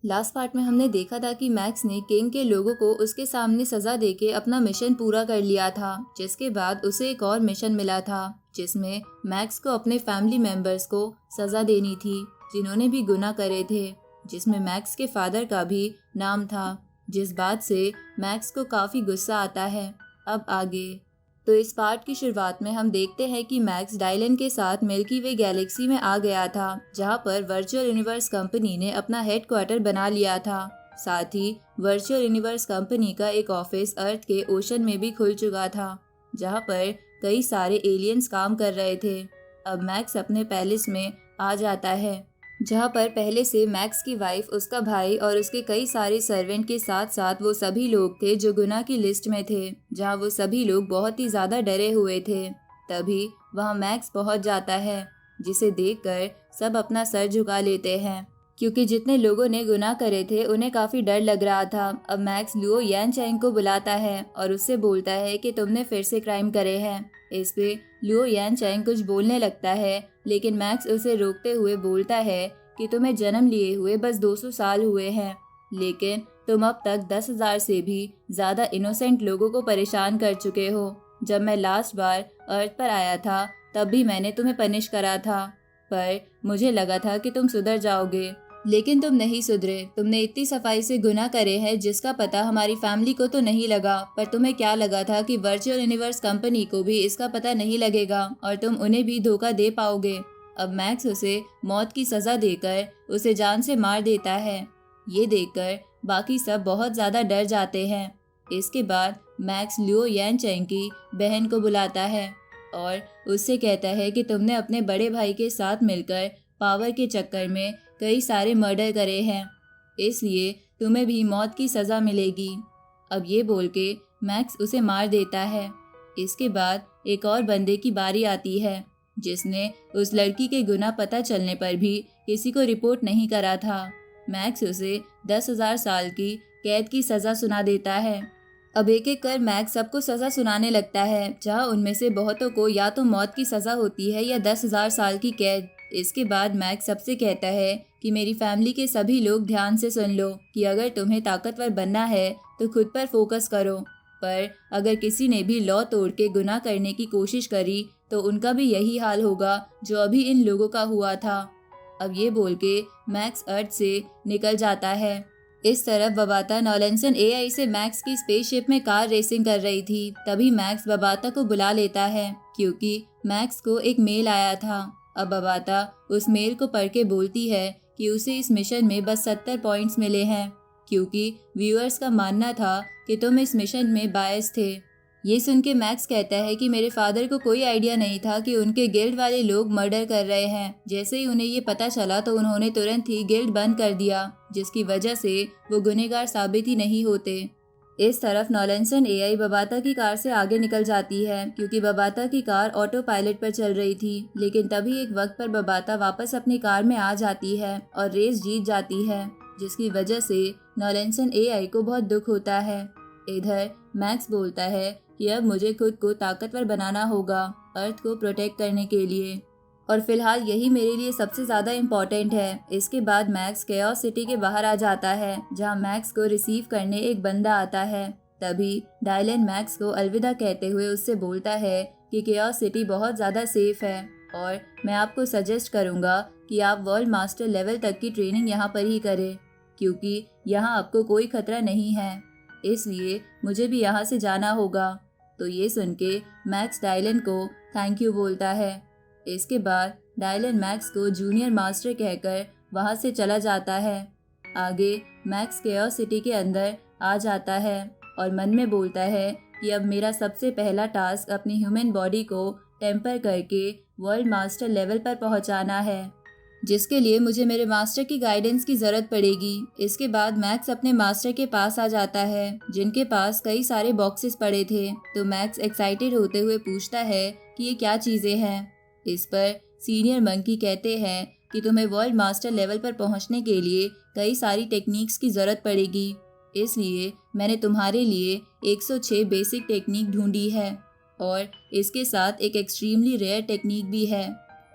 Last part में हमने देखा था कि मैक्स ने किंग के लोगों को उसके सामने सजा देके अपना मिशन पूरा कर लिया था, जिसके बाद उसे एक और मिशन मिला था जिसमें मैक्स को अपने फैमिली मेंबर्स को सजा देनी थी जिन्होंने भी गुनाह करे थे, जिसमें मैक्स के फादर का भी नाम था, जिस बात से मैक्स को काफ़ी गुस्सा आता है। अब आगे तो इस पार्ट की शुरुआत में हम देखते हैं कि मैक्स डायलन के साथ मिल्की वे गैलेक्सी में आ गया था, जहां पर वर्चुअल यूनिवर्स कंपनी ने अपना हेडक्वार्टर बना लिया था। साथ ही वर्चुअल यूनिवर्स कंपनी का एक ऑफिस अर्थ के ओशन में भी खुल चुका था, जहां पर कई सारे एलियंस काम कर रहे थे। अब मैक्स अपने पैलेस में आ जाता है, जहाँ पर पहले से मैक्स की वाइफ, उसका भाई और उसके कई सारे सर्वेंट के साथ साथ वो सभी लोग थे जो गुनाह की लिस्ट में थे, जहाँ वो सभी लोग बहुत ही ज़्यादा डरे हुए थे। तभी वहाँ मैक्स पहुँच जाता है, जिसे देखकर सब अपना सर झुका लेते हैं, क्योंकि जितने लोगों ने गुनाह करे थे उन्हें काफ़ी डर लग रहा था। अब मैक्स लुओ यानचैंग को बुलाता है और उससे बोलता है कि तुमने फिर से क्राइम करे हैं। इस पे लुओ यानचैंग कुछ बोलने लगता है, लेकिन मैक्स उसे रोकते हुए बोलता है कि तुम्हें जन्म लिए हुए बस 200 साल हुए हैं, लेकिन तुम अब तक 10,000 से भी ज़्यादा इनोसेंट लोगों को परेशान कर चुके हो। जब मैं लास्ट बार अर्थ पर आया था तब भी मैंने तुम्हें पनिश करा था, पर मुझे लगा था कि तुम सुधर जाओगे, लेकिन तुम नहीं सुधरे। तुमने इतनी सफाई से गुनाह करे हैं जिसका पता हमारी फैमिली को तो नहीं लगा, पर तुम्हें क्या लगा था कि वर्चुअल यूनिवर्स कंपनी को भी इसका पता नहीं लगेगा और तुम उन्हें भी धोखा दे पाओगे। अब मैक्स उसे मौत की सजा देकर उसे जान से मार देता है। ये देखकर बाकी सब बहुत ज़्यादा डर जाते हैं। इसके बाद मैक्स लियो यानचैंग की बहन को बुलाता है और उससे कहता है कि तुमने अपने बड़े भाई के साथ मिलकर पावर के चक्कर में कई सारे मर्डर करे हैं, इसलिए तुम्हें भी मौत की सज़ा मिलेगी। अब ये बोल के मैक्स उसे मार देता है। इसके बाद एक और बंदे की बारी आती है, जिसने उस लड़की के गुनाह पता चलने पर भी किसी को रिपोर्ट नहीं करा था। मैक्स उसे 10,000 साल की कैद की सज़ा सुना देता है। अब एक एक कर मैक्स सबको सज़ा सुनाने लगता है, जहां उनमें से बहुतों को या तो मौत की सज़ा होती है या 10,000 साल की कैद। इसके बाद मैक्स सबसे कहता है कि मेरी फैमिली के सभी लोग ध्यान से सुन लो कि अगर तुम्हें ताकतवर बनना है तो खुद पर फोकस करो, पर अगर किसी ने भी लॉ तोड़ के गुनाह करने की कोशिश करी तो उनका भी यही हाल होगा जो अभी इन लोगों का हुआ था। अब ये बोल के मैक्स अर्थ से निकल जाता है। इस तरफ बबाता नॉलेंसन एआई से मैक्स की स्पेसशिप में कार रेसिंग कर रही थी। तभी मैक्स बबाता को बुला लेता है, क्योंकि मैक्स को एक मेल आया था। अब बबाता उस मेल को पढ़ के बोलती है कि उसे इस मिशन में बस 70 पॉइंट्स मिले हैं, क्योंकि व्यूअर्स का मानना था कि तुम इस मिशन में बायस थे। ये सुन के मैक्स कहता है कि मेरे फादर को कोई आइडिया नहीं था कि उनके गिल्ड वाले लोग मर्डर कर रहे हैं। जैसे ही उन्हें ये पता चला तो उन्होंने तुरंत ही गिल्ड बंद कर दिया, जिसकी वजह से वो गुनहगार साबित ही नहीं होते। इस तरफ नॉलेंसन एआई बबाता की कार से आगे निकल जाती है, क्योंकि बबाता की कार ऑटो पायलट पर चल रही थी। लेकिन तभी एक वक्त पर बबाता वापस अपनी कार में आ जाती है और रेस जीत जाती है, जिसकी वजह से नॉलेंसन एआई को बहुत दुख होता है। इधर मैक्स बोलता है कि अब मुझे खुद को ताकतवर बनाना होगा अर्थ को प्रोटेक्ट करने के लिए, और फिलहाल यही मेरे लिए सबसे ज़्यादा इम्पोर्टेंट है। इसके बाद मैक्स केओस सिटी के बाहर आ जाता है, जहां मैक्स को रिसीव करने एक बंदा आता है। तभी डायलन मैक्स को अलविदा कहते हुए उससे बोलता है कि केओस सिटी बहुत ज़्यादा सेफ है और मैं आपको सजेस्ट करूँगा कि आप वर्ल्ड मास्टर लेवल तक की ट्रेनिंग यहाँ पर ही करें, क्योंकि यहाँ आपको कोई खतरा नहीं है, इसलिए मुझे भी यहाँ से जाना होगा। तो ये सुन के मैक्स डायलन को थैंक यू बोलता है। इसके बाद डायलन मैक्स को जूनियर मास्टर कहकर वहाँ से चला जाता है। आगे मैक्स केओस सिटी के अंदर आ जाता है और मन में बोलता है कि अब मेरा सबसे पहला टास्क अपनी ह्यूमन बॉडी को टेम्पर करके वर्ल्ड मास्टर लेवल पर पहुँचाना है, जिसके लिए मुझे मेरे मास्टर की गाइडेंस की ज़रूरत पड़ेगी। इसके बाद मैक्स अपने मास्टर के पास आ जाता है, जिनके पास कई सारे बॉक्सेस पड़े थे। तो मैक्स एक्साइटेड होते हुए पूछता है कि ये क्या चीज़ें हैं। इस पर सीनियर मंकी कहते हैं कि तुम्हें वर्ल्ड मास्टर लेवल पर पहुंचने के लिए कई सारी टेक्निक्स की ज़रूरत पड़ेगी, इसलिए मैंने तुम्हारे लिए 106 बेसिक टेक्निक ढूंढी है और इसके साथ एक एक्सट्रीमली रेयर टेक्निक भी है।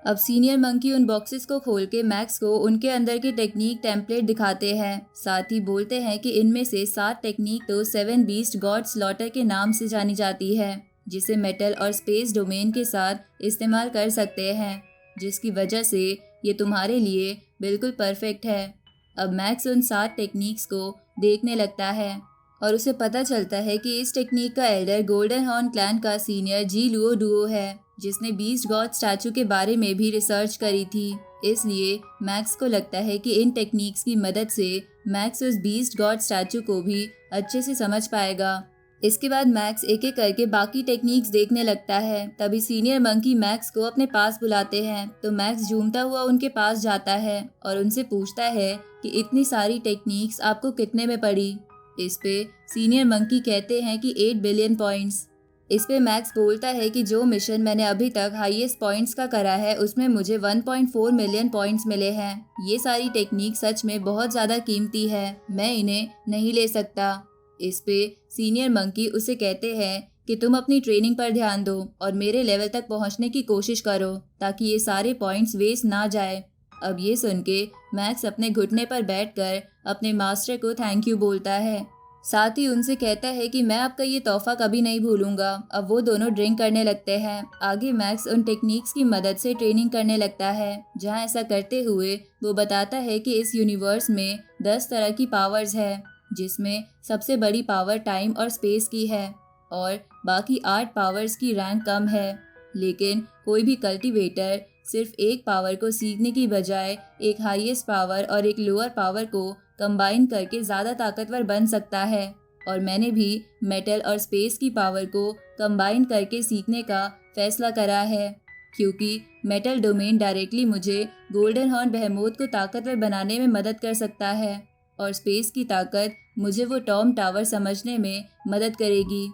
अब सीनियर मंकी उन बॉक्सेस को खोल के मैक्स को उनके अंदर की टेक्निक टेम्पलेट दिखाते हैं। साथ ही बोलते हैं कि इनमें से 7 टेक्निक तो 7 बीस्ट गॉड स्लॉटर के नाम से जानी जाती है, जिसे मेटल और स्पेस डोमेन के साथ इस्तेमाल कर सकते हैं, जिसकी वजह से ये तुम्हारे लिए बिल्कुल परफेक्ट है। अब मैक्स उन 7 टेक्निक्स को देखने लगता है और उसे पता चलता है कि इस टेक्निक का एल्डर गोल्डन हॉर्न क्लैन का सीनियर जी लुओ डुओ है, जिसने बीस्ट गॉड स्टैचू के बारे में भी रिसर्च करी थी। इसलिए मैक्स को लगता है कि इन टेक्निक्स की मदद से मैक्स उस बीस्ट गॉड स्टैचू को भी अच्छे से समझ पाएगा। इसके बाद मैक्स एक एक करके बाकी टेक्निक्स देखने लगता है। तभी सीनियर मंकी मैक्स को अपने पास बुलाते हैं, तो मैक्स झूमता हुआ उनके पास जाता है और उनसे पूछता है कि इतनी सारी टेक्निक्स आपको कितने में पड़ी। इस पे सीनियर मंकी कहते हैं कि 8 बिलियन पॉइंट्स। इस पे मैक्स बोलता है कि जो मिशन मैंने अभी तक हाईएस्ट पॉइंट्स का करा है उसमें मुझे 1.4 मिलियन पॉइंट्स मिले हैं। ये सारी टेक्निक सच में बहुत ज़्यादा कीमती है, मैं इन्हें नहीं ले सकता। इस पे सीनियर मंकी उसे कहते हैं कि तुम अपनी ट्रेनिंग पर ध्यान दो और मेरे लेवल तक पहुंचने की कोशिश करो ताकि ये सारे पॉइंट्स वेस्ट ना जाए। अब ये सुन के मैक्स अपने घुटने पर बैठकर अपने मास्टर को थैंक यू बोलता है। साथ ही उनसे कहता है कि मैं आपका ये तोहफा कभी नहीं भूलूंगा। अब वो दोनों ड्रिंक करने लगते हैं। आगे मैक्स उन टेक्निक्स की मदद से ट्रेनिंग करने लगता है, जहां ऐसा करते हुए वो बताता है कि इस यूनिवर्स में 10 तरह की पावर्स है, जिसमें सबसे बड़ी पावर टाइम और स्पेस की है और बाकी 8 पावर्स की रैंक कम है। लेकिन कोई भी कल्टीवेटर सिर्फ एक पावर को सीखने की बजाय एक हाईएस्ट पावर और एक लोअर पावर को कंबाइन करके ज़्यादा ताकतवर बन सकता है, और मैंने भी मेटल और स्पेस की पावर को कंबाइन करके सीखने का फैसला करा है, क्योंकि मेटल डोमेन डायरेक्टली मुझे गोल्डन हॉर्न बेहेमोथ को ताकतवर बनाने में मदद कर सकता है और स्पेस की ताकत मुझे वो टॉम टावर समझने में मदद करेगी।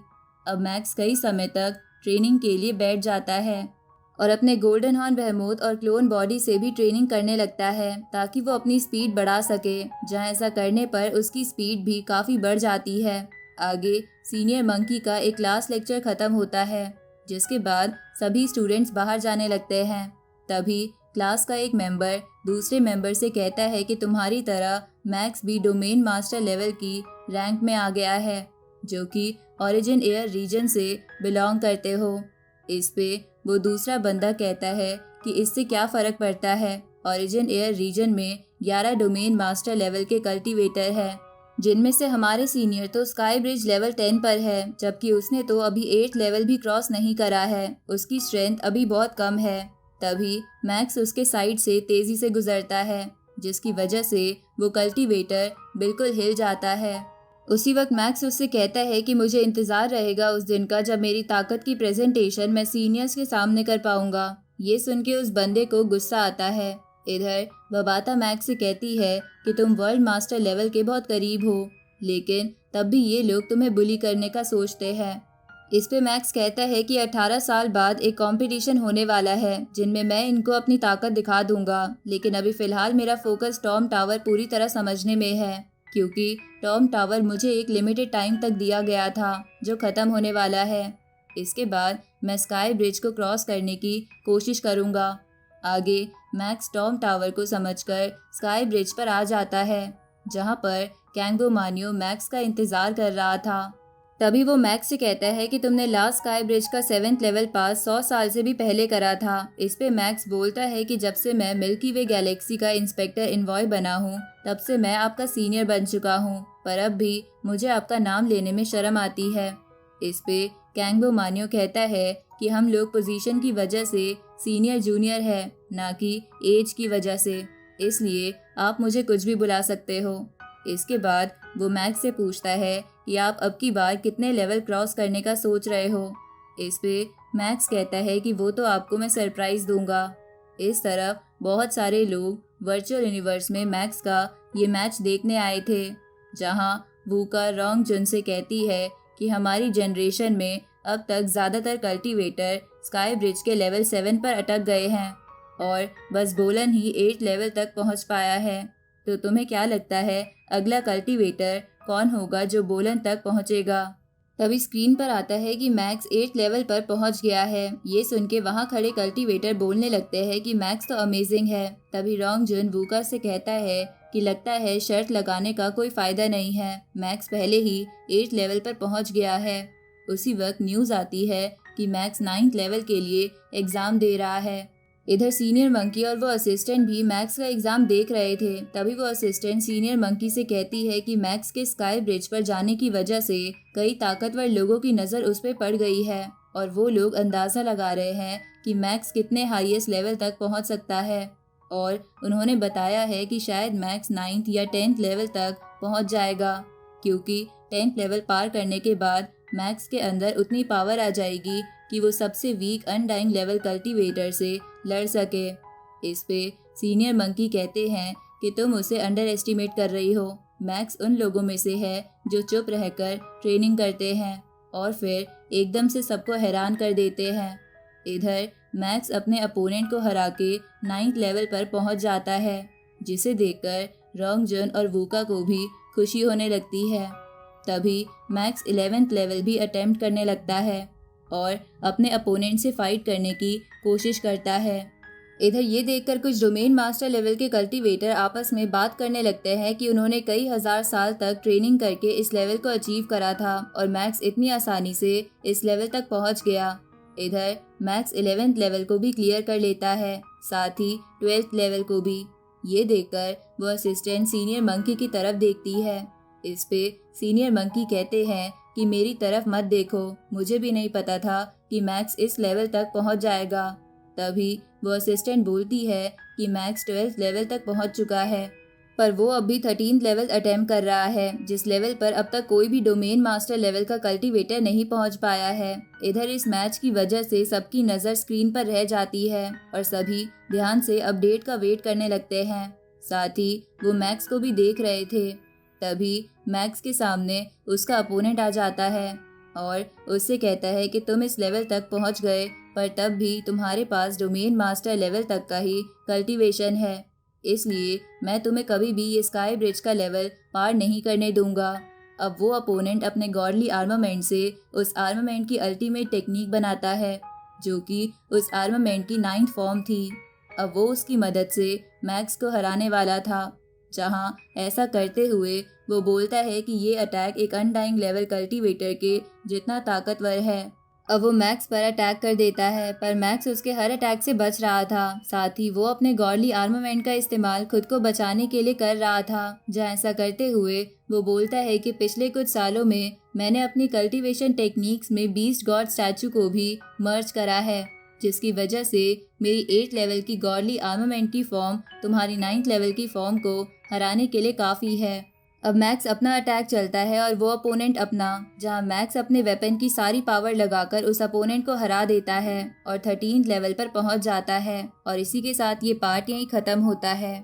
अब मैक्स कई समय तक ट्रेनिंग के लिए बैठ जाता है और अपने गोल्डन हॉर्न बेहेमोथ और क्लोन बॉडी से भी ट्रेनिंग करने लगता है ताकि वो अपनी स्पीड बढ़ा सके, जहां ऐसा करने पर उसकी स्पीड भी काफ़ी बढ़ जाती है। आगे सीनियर मंकी का एक क्लास लेक्चर ख़त्म होता है, जिसके बाद सभी स्टूडेंट्स बाहर जाने लगते हैं। तभी क्लास का एक मेंबर दूसरे मेंबर से कहता है कि तुम्हारी तरह मैक्स भी डोमेन मास्टर लेवल की रैंक में आ गया है, जो कि ओरिजिन एयर रीजन से बिलोंग करते हो। इस पे वो दूसरा बंदा कहता है कि इससे क्या फ़र्क पड़ता है, ओरिजिन एयर रीजन में 11 डोमेन मास्टर लेवल के कल्टीवेटर हैं, जिनमें से हमारे सीनियर तो स्काई ब्रिज लेवल 10 पर है, जबकि उसने तो अभी 8 लेवल भी क्रॉस नहीं करा है। उसकी स्ट्रेंथ अभी बहुत कम है। तभी मैक्स उसके साइड से तेज़ी से गुजरता है, जिसकी वजह से वो कल्टीवेटर बिल्कुल हिल जाता है। उसी वक्त मैक्स उससे कहता है कि मुझे इंतज़ार रहेगा उस दिन का जब मेरी ताकत की प्रेजेंटेशन मैं सीनियर्स के सामने कर पाऊंगा। ये सुन के उस बंदे को गुस्सा आता है। इधर बबाता मैक्स से कहती है कि तुम वर्ल्ड मास्टर लेवल के बहुत करीब हो, लेकिन तब भी ये लोग तुम्हें बुली करने का सोचते हैं। इस पे मैक्स कहता है कि 18 साल बाद एक कंपटीशन होने वाला है जिनमें मैं इनको अपनी ताकत दिखा दूंगा, लेकिन अभी फ़िलहाल मेरा फोकस टॉम टावर पूरी तरह समझने में है, क्योंकि टॉम टावर मुझे एक लिमिटेड टाइम तक दिया गया था जो ख़त्म होने वाला है। इसके बाद मैं स्काई ब्रिज को क्रॉस करने की कोशिश करूँगा। आगे मैक्स टॉम टावर को समझकर स्काई ब्रिज पर आ जाता है, जहाँ पर कैंगो मानियो मैक्स का इंतज़ार कर रहा था। तभी वो मैक्स से कहता है कि तुमने लास्ट स्काई ब्रिज का 7th लेवल पास 100 साल से भी पहले करा था। इस पे मैक्स बोलता है कि जब से मैं मिल्की वे गैलेक्सी का इंस्पेक्टर इनवॉय बना हूँ तब से मैं आपका सीनियर बन चुका हूँ, पर अब भी मुझे आपका नाम लेने में शर्म आती है। इस पे कैंगो मानियो कहता है कि हम लोग पोजीशन की वजह से सीनियर जूनियर है, ना कि एज की वजह से, इसलिए आप मुझे कुछ भी बुला सकते हो। इसके बाद वो मैक्स से पूछता है कि आप अब की बार कितने लेवल क्रॉस करने का सोच रहे हो। इस पे मैक्स कहता है कि वो तो आपको मैं सरप्राइज़ दूंगा। इस तरफ बहुत सारे लोग वर्चुअल यूनिवर्स में मैक्स का ये मैच देखने आए थे, जहां वूका रोंग जुन से कहती है कि हमारी जनरेशन में अब तक ज़्यादातर कल्टीवेटर स्काई ब्रिज के लेवल 7 पर अटक गए हैं और बस बोलन ही 8 लेवल तक पहुंच पाया है। तो तुम्हें क्या लगता है अगला कल्टीवेटर कौन होगा जो बोलन तक पहुंचेगा? तभी स्क्रीन पर आता है कि मैक्स 8 लेवल पर पहुंच गया है। ये सुन के वहाँ खड़े कल्टीवेटर बोलने लगते हैं कि मैक्स तो अमेजिंग है। तभी रोंग जुन वूका से कहता है कि लगता है शर्त लगाने का कोई फायदा नहीं है, मैक्स पहले ही 8 लेवल पर पहुंच गया है। उसी वक्त न्यूज़ आती है कि मैक्स 9th लेवल के लिए एग्ज़ाम दे रहा है। इधर सीनियर मंकी और वो असिस्टेंट भी मैक्स का एग्ज़ाम देख रहे थे। तभी वो असिस्टेंट सीनियर मंकी से कहती है कि मैक्स के स्काई ब्रिज पर जाने की वजह से कई ताकतवर लोगों की नज़र उस पर पड़ गई है और वो लोग अंदाज़ा लगा रहे हैं कि मैक्स कितने हाईएस्ट लेवल तक पहुंच सकता है। और उन्होंने बताया है कि शायद मैक्स 9th या 10th लेवल तक पहुंच जाएगा, क्योंकि 10th लेवल पार करने के बाद मैक्स के अंदर उतनी पावर आ जाएगी कि वो सबसे वीक अनडाइंग लेवल कल्टीवेटर से लड़ सके। इस पे सीनियर मंकी कहते हैं कि तुम उसे अंडर एस्टिमेट कर रही हो। मैक्स उन लोगों में से है जो चुप रहकर ट्रेनिंग करते हैं और फिर एकदम से सबको हैरान कर देते हैं। इधर मैक्स अपने अपोनेंट को हरा के 9th लेवल पर पहुंच जाता है, जिसे देखकर रोंग जुन और वूका को भी खुशी होने लगती है। तभी मैक्स 11th लेवल भी अटेम्प्ट करने लगता है और अपने अपोनेंट से फाइट करने की कोशिश करता है। इधर ये देखकर कुछ डोमेन मास्टर लेवल के कल्टीवेटर आपस में बात करने लगते हैं कि उन्होंने कई हजार साल तक ट्रेनिंग करके इस लेवल को अचीव करा था और मैक्स इतनी आसानी से इस लेवल तक पहुंच गया। इधर मैक्स 11th लेवल को भी क्लियर कर लेता है, साथ ही 12th लेवल को भी। ये देखकर वो असिस्टेंट सीनियर मंकी की तरफ देखती है। इस पे सीनियर मंकी कहते हैं कि मेरी तरफ मत देखो, मुझे भी नहीं पता था कि मैक्स इस लेवल तक पहुंच जाएगा। तभी वो असिस्टेंट बोलती है कि मैक्स 12th लेवल तक पहुंच चुका है, पर वो अभी 13th लेवल अटेम्प्ट कर रहा है, जिस लेवल पर अब तक कोई भी डोमेन मास्टर लेवल का कल्टीवेटर नहीं पहुंच पाया है। इधर इस मैच की वजह से सबकी नज़र स्क्रीन पर रह जाती है और सभी ध्यान से अपडेट का वेट करने लगते हैं। साथ ही वो मैक्स को भी देख रहे थे। तभी मैक्स के सामने उसका अपोनेंट आ जाता है और उससे कहता है कि तुम इस लेवल तक पहुंच गए, पर तब भी तुम्हारे पास डोमेन मास्टर लेवल तक का ही कल्टीवेशन है, इसलिए मैं तुम्हें कभी भी ये स्काई ब्रिज का लेवल पार नहीं करने दूंगा। अब वो अपोनेंट अपने गॉडली आर्मामेंट से उस आर्मामेंट की अल्टीमेट टेक्निक बनाता है, जो कि उस आर्मामेंट की 9th फॉर्म थी। अब वो उसकी मदद से मैक्स को हराने वाला था। जहां ऐसा करते हुए वो बोलता है कि ये अटैक एक अनडाइंग लेवल कल्टीवेटर के जितना ताकतवर है। अब वो मैक्स पर अटैक कर देता है, पर मैक्स उसके हर अटैक से बच रहा था। साथ ही वो अपने गॉडली आर्मामेंट का इस्तेमाल खुद को बचाने के लिए कर रहा था। जहाँ ऐसा करते हुए वो बोलता है कि पिछले कुछ सालों में मैंने अपनी कल्टीवेशन टेक्निक्स में बीस्ट गॉड स्टैचू को भी मर्ज करा है, जिसकी वजह से मेरी 8 लेवल की गॉडली आर्मामेंट की फॉर्म तुम्हारी 9th लेवल की फॉर्म को हराने के लिए काफ़ी है। अब मैक्स अपना अटैक चलता है और वो अपोनेंट अपना, जहां मैक्स अपने वेपन की सारी पावर लगाकर उस अपोनेंट को हरा देता है और 13th लेवल पर पहुंच जाता है। और इसी के साथ ये पार्ट यहीं ख़त्म होता है।